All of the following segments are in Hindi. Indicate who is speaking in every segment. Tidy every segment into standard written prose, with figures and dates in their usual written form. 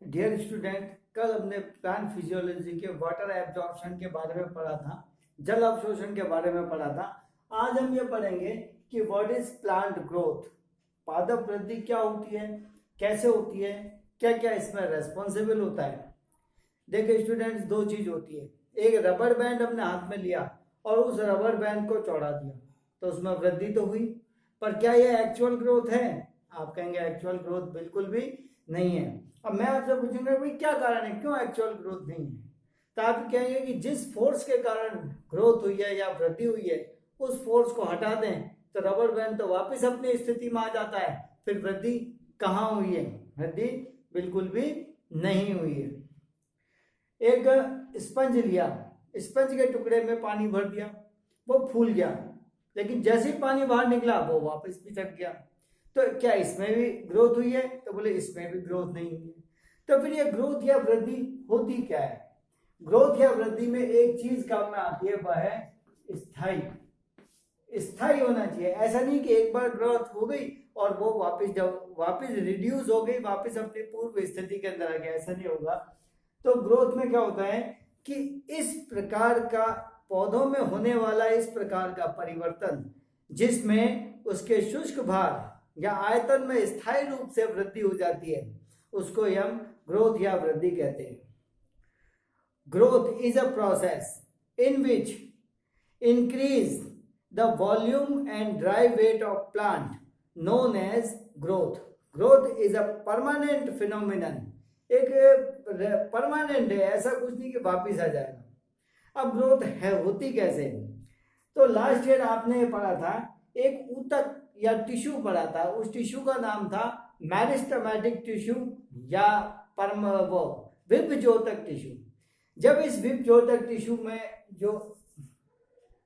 Speaker 1: डियर स्टूडेंट, कल हमने प्लांट फिजियोलॉजी के वाटर एब्जॉर्प्शन के बारे में पढ़ा था, जल अवशोषण के बारे में पढ़ा था। आज हम ये पढ़ेंगे कि व्हाट इज प्लांट ग्रोथ, पादप वृद्धि क्या होती है, कैसे होती है, क्या क्या इसमें रेस्पॉन्सिबल होता है। देखिए स्टूडेंट्स, दो चीज होती है। एक रबर बैंड हमने हाथ में लिया और उस रबर बैंड को चौड़ा दिया तो उसमें वृद्धि तो हुई, पर क्या ये एक्चुअल ग्रोथ है? आप कहेंगे एक्चुअल ग्रोथ बिल्कुल भी नहीं है। अब मैं आपसे पूछूंगा भाई क्या कारण है, क्यों एक्चुअल ग्रोथ नहीं है? तो आप कहेंगे कि जिस फोर्स के कारण ग्रोथ हुई है या वृद्धि हुई है उस फोर्स को हटा दें तो रबर बैंड तो वापस अपनी स्थिति में आ जाता है। फिर वृद्धि कहाँ हुई है? वृद्धि बिल्कुल भी नहीं हुई है। एक स्पंज लिया, स्पंज के टुकड़े में पानी भर दिया, वो फूल गया, लेकिन जैसे ही पानी बाहर निकला वो वापस पिचक गया। तो क्या इसमें भी ग्रोथ हुई है? तो बोले इसमें भी ग्रोथ नहीं हुई है। तो फिर ये ग्रोथ या वृद्धि होती क्या है? ग्रोथ या वृद्धि में एक चीज काम में आती है, वह है स्थायी। स्थायी होना चाहिए। ऐसा नहीं कि एक बार ग्रोथ हो गई और वो वापस रिड्यूस हो गई, वापस अपनी पूर्व स्थिति के अंदर आ गया, ऐसा नहीं होगा। तो ग्रोथ में क्या होता है कि इस प्रकार का पौधों में होने वाला इस प्रकार का परिवर्तन जिसमें उसके शुष्क भाग या आयतन में स्थायी रूप से वृद्धि हो जाती है, उसको हम ग्रोथ या वृद्धि कहते हैं। Growth is a process in which increase the volume and dry weight of plant known as growth. Growth is a permanent phenomenon. एक परमानेंट है, ऐसा कुछ नहीं कि वापिस आ जाएगा। अब ग्रोथ है होती कैसे? तो लास्ट ईयर आपने पढ़ा था, एक ऊतक या टिश्यू पढ़ा था, उस टिश्यू का नाम था मेरिस्टेमेटिक टिश्यू या विभजोतक टिश्यू। जब इस विभजोतक टिश्यू में जो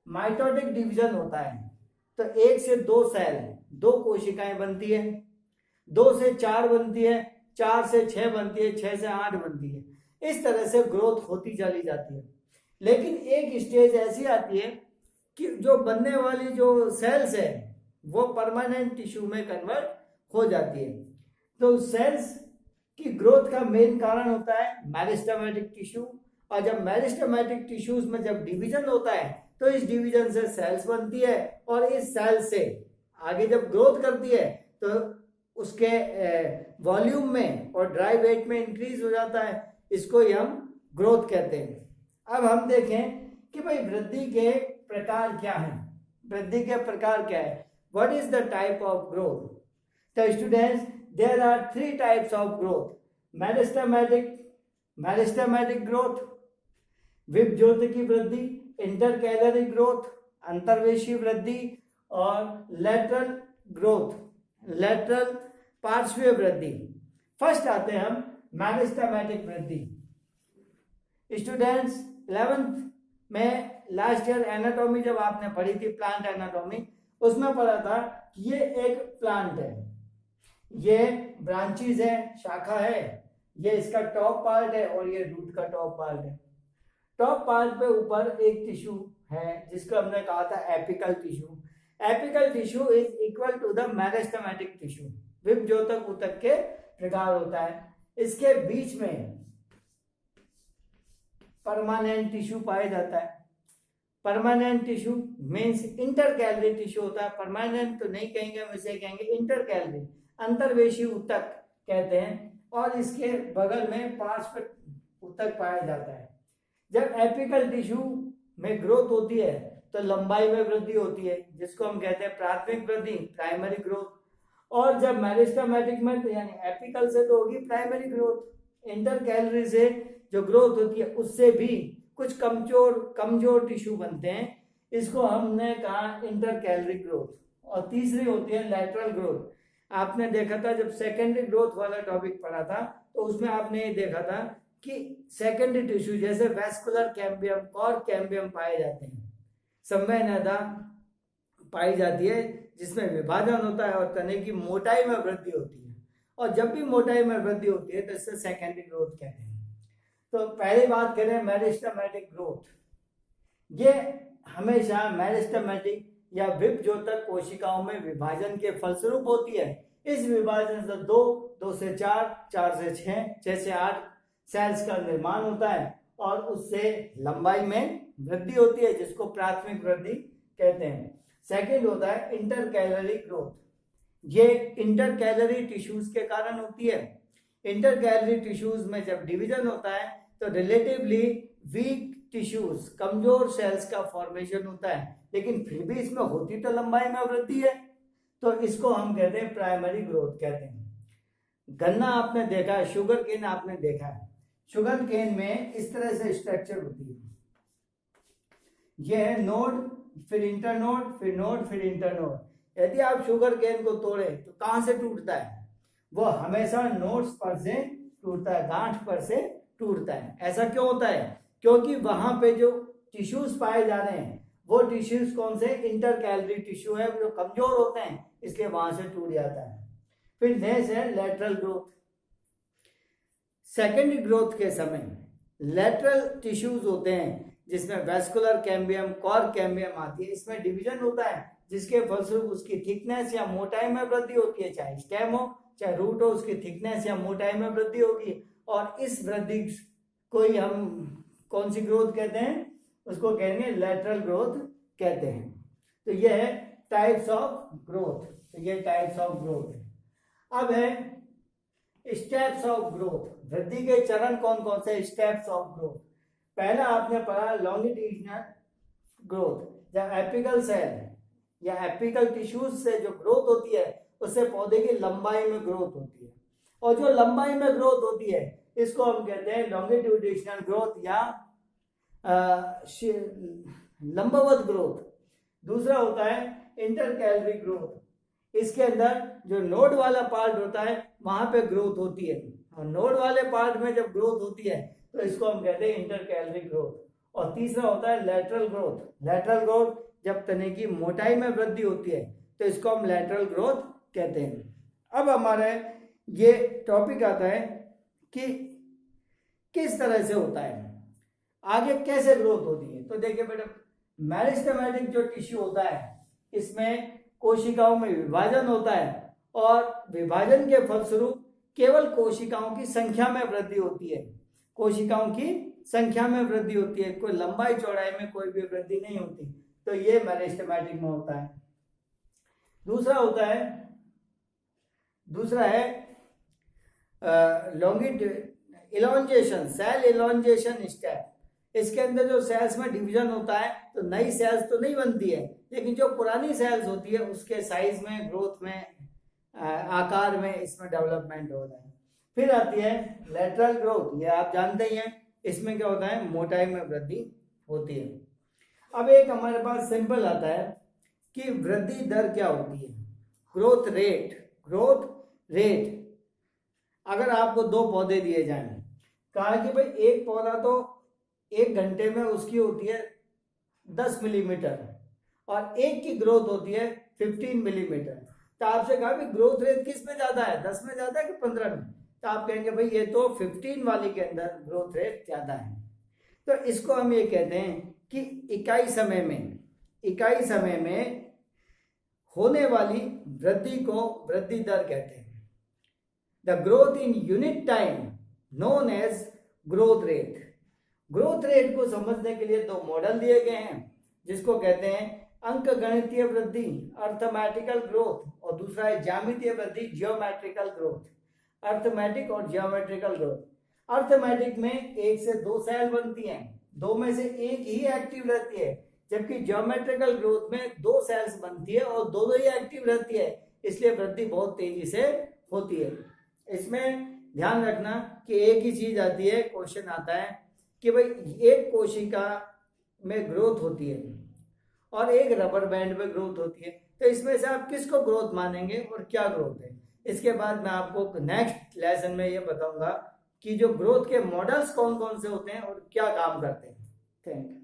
Speaker 1: माइटोटिक डिवीजन होता है तो 1 से 2 सेल, 2 कोशिकाएं बनती है, 2 से 4 बनती है, 4 से 6 बनती है, 6 से 8 बनती है। इस तरह से ग्रोथ होती चली जाती है। लेकिन एक स्टेज ऐसी आती है कि जो बनने वाली जो सेल्स है वो परमानेंट टिश्यू में कन्वर्ट हो जाती है। तो सेल्स की ग्रोथ का मेन कारण होता है मेरिस्टेमेटिक टिश्यू, और जब मेरिस्टेमेटिक टिश्यूज में जब डिवीजन होता है तो इस डिवीजन से सेल्स बनती है, और इस सेल से आगे जब ग्रोथ करती है तो उसके वॉल्यूम में और ड्राई वेट में इंक्रीज हो जाता है। इसको ही हम ग्रोथ कहते हैं। अब हम देखें कि भाई वृद्धि के प्रकार क्या हैं। वृद्धि के प्रकार क्या है? What is the type of growth? तो students, there are 3 types of growth: meristematic growth, विभजोतकी वृद्धि, इंटरकैलरी ग्रोथ, अंतर्वेशी वृद्धि, और लेटरल ग्रोथ, लेटरल पार्श्वीय वृद्धि। फर्स्ट आते हैं हम मेरिस्टेमेटिक वृद्धि। स्टूडेंट्स, 11th में लास्ट ईयर एनाटॉमी जब आपने पढ़ी थी, प्लांट एनाटॉमी, उसमें पढ़ा था कि ये एक प्लांट है, ये ब्रांचेस है, शाखा है, ये इसका टॉप पार्ट है और ये रूट का टॉप पार्ट है। टॉप पार्ट पे ऊपर एक टिश्यू है जिसको हमने कहा था apical tissue. Apical tissue is equal to the meristematic tissue. विभजोतक ऊतक के प्रकार होता है। इसके बीच में परमानेंट टिश्यू पाया जाता है। Permanent tissue means intercalary tissue होता है। परमानेंट तो नहीं कहेंगे हम, इसे कहेंगे इंटरकैलरी, अंतर्वेशी ऊतक कहते हैं। और इसके बगल में पार्श्व ऊतक पाया जाता है। जब एपिकल टिश्यू में ग्रोथ होती है तो लंबाई में वृद्धि होती है, जिसको हम कहते हैं प्राथमिक वृद्धि, प्राइमरी ग्रोथ। और जब मेरिस्टेमेटिक में तो यानी एपिकल से तो होगी प्राइमरी ग्रोथ। इंटरकैलरी से जो ग्रोथ होती है उससे भी कुछ कमजोर टिश्यू बनते हैं, इसको हमने कहा इंटरकैलरी ग्रोथ। और तीसरी होती है लेटरल ग्रोथ। आपने देखा था जब सेकेंडरी ग्रोथ वाला टॉपिक पढ़ा था तो उसमें आपने ये देखा था कि सेकेंडरी टिश्यू जैसे वेस्कुलर कैम्बियम, कॉर्क कैम्बियम पाए जाते हैं, संवहनता पाई जाती है जिसमें विभाजन होता है और तने की मोटाई में वृद्धि होती है। और जब भी मोटाई में वृद्धि होती है तो इससे सेकेंडरी ग्रोथ कहते हैं। तो पहले बात करें मेरिस्टेमेटिक ग्रोथ। ये हमेशा मेरिस्टेमेटिक या विभजोतक कोशिकाओं में विभाजन के फलस्वरूप होती है। इस विभाजन से 2, 2 से 4, 4 से 6, 6 से 8 सेल्स का निर्माण होता है और उससे लंबाई में वृद्धि होती है, जिसको प्राथमिक वृद्धि कहते हैं। सेकंड होता है इंटर कैलोरी ग्रोथ। ये इंटर कैलोरी टिश्यूज के कारण होती है। इंटर कैलोरी टिश्यूज में जब डिवीजन होता है तो रिलेटिवली वीक टिश्यूज, कमजोर सेल्स का फॉर्मेशन होता है, लेकिन फिर भी इसमें होती तो लंबाई में वृद्धि है, तो इसको हम कहते हैं प्राइमरी ग्रोथ कहते हैं। गन्ना आपने देखा है, शुगर केन आपने देखा है, शुगर केन में इस तरह से स्ट्रक्चर होती है। यह है नोड, फिर इंटरनोड, फिर नोड, फिर इंटरनोड। यदि आप शुगर केन को तोड़े तो कहां से टूटता है? वो हमेशा नोड्स पर से टूटता है, गांठ पर से टूटता है। ऐसा क्यों होता है? क्योंकि वहां पे जो टिश्यूज पाए जा रहे हैं वो टिश्यूज कौन से? इंटर कैलोरी टिश्यू है, जो कमजोर होते हैं, इसलिए वहां से टूट जाता है। फिर नेक्स्ट है लेटरल ग्रोथ। सेकेंडरी ग्रोथ के समय लेटरल टिश्यूज होते हैं जिसमें वेस्कुलर कैम्बियम, कॉर कैम्बियम आती है। इसमें डिवीजन होता है जिसके फलस्वरूप उसकी थिकनेस या मोटाई में वृद्धि होती है, चाहे स्टेम हो चाहे रूट हो, उसकी थिकनेस या मोटाई में वृद्धि होगी। और इस वृद्धि को ही हम कौन सी ग्रोथ कहते हैं? उसको कहेंगे लेटरल ग्रोथ कहते हैं। तो यह है टाइप्स ऑफ ग्रोथ। तो ये टाइप्स ऑफ ग्रोथ है। अब है स्टेप्स ऑफ ग्रोथ। वृद्धि के चरण कौन कौन से? Steps of growth. पहला आपने पढ़ा लॉन्गिट्यूडिनल ग्रोथ, जब एपिकल सेल या एपिकल टिश्यूज से जो ग्रोथ होती है उससे पौधे की लंबाई में ग्रोथ होती है, और जो लंबाई में ग्रोथ होती है इसको हम कहते हैं लॉन्गिट्यूडिनल ग्रोथ या लंबवत ग्रोथ। दूसरा होता है इंटर कैलोरी ग्रोथ। इसके अंदर जो नोड वाला पार्ट होता है वहां पे ग्रोथ होती है, और नोड वाले पार्ट में जब ग्रोथ होती है तो इसको हम कहते हैं इंटर कैलोरी ग्रोथ। और तीसरा होता है लेटरल ग्रोथ। लेटरल ग्रोथ जब तने की मोटाई में वृद्धि होती है तो इसको हम लेटरल ग्रोथ कहते हैं। अब हमारे ये टॉपिक आता है कि किस तरह से होता है, आगे कैसे ग्रोथ होती है। तो देखिए बेटा, मेरिस्टेमेटिक जो टिश्यू होता है इसमें कोशिकाओं में विभाजन होता है, और विभाजन के फलस्वरूप केवल कोशिकाओं की संख्या में वृद्धि होती है। कोशिकाओं की संख्या में वृद्धि होती है, कोई लंबाई चौड़ाई में कोई भी वृद्धि नहीं होती। तो ये मेरिस्टेमेटिक में होता है। दूसरा है इलॉन्जेशन, सेल इलॉन्जेशन स्टेप। इसके अंदर जो सेल्स में डिवीजन होता है तो नई सेल्स तो नहीं बनती है, लेकिन जो पुरानी सेल्स होती है उसके साइज में, ग्रोथ में, आकार में इसमें डेवलपमेंट हो रहा है। फिर आती है लेटरल ग्रोथ। ये आप जानते ही हैं, इसमें क्या होता है? मोटाई में वृद्धि होती है। अब एक हमारे पास सिंपल आता है कि वृद्धि दर क्या होती है? Growth rate. ग्रोथ रेट, अगर आपको 2 पौधे दिए जाएं, कहा कि भाई एक पौधा तो 1 घंटे में उसकी होती है 10 मिलीमीटर और एक की ग्रोथ होती है 15 मिलीमीटर, तो आपसे कहा भी ग्रोथ रेट किस में ज्यादा है, 10 में ज्यादा है कि 15 में? तो आप कहेंगे भाई ये तो 15 वाली के अंदर ग्रोथ रेट ज्यादा है। तो इसको हम ये कहते हैं कि इकाई समय में होने वाली वृद्धि को वृद्धि दर कहते हैं। The growth in unit time known as growth rate. Growth rate को समझने के लिए 2 मॉडल दिए गए हैं, जिसको कहते हैं अंकगणितीय वृद्धि, अर्थमेटिकल ग्रोथ, और दूसरा है ज्यामितीय वृद्धि, जियोमेट्रिकल ग्रोथ। अर्थमेटिक और जियोमेट्रिकल ग्रोथ। अर्थमेटिक में 1 से 2 सेल बनती हैं, 2 में से एक ही एक्टिव रहती है, जबकि जियोमेट्रिकल ग्रोथ में 2 सेल्स बनती है और दोनों ही एक्टिव रहती है, इसलिए वृद्धि बहुत तेजी से होती है। इसमें ध्यान रखना कि एक ही चीज आती है, क्वेश्चन आता है कि भाई एक कोशिका में ग्रोथ होती है और एक रबर बैंड में ग्रोथ होती है, तो इसमें से आप किसको ग्रोथ मानेंगे और क्या ग्रोथ है? इसके बाद मैं आपको नेक्स्ट लेसन में ये बताऊंगा कि जो ग्रोथ के मॉडल्स कौन कौन से होते हैं और क्या काम करते हैं। Thank you.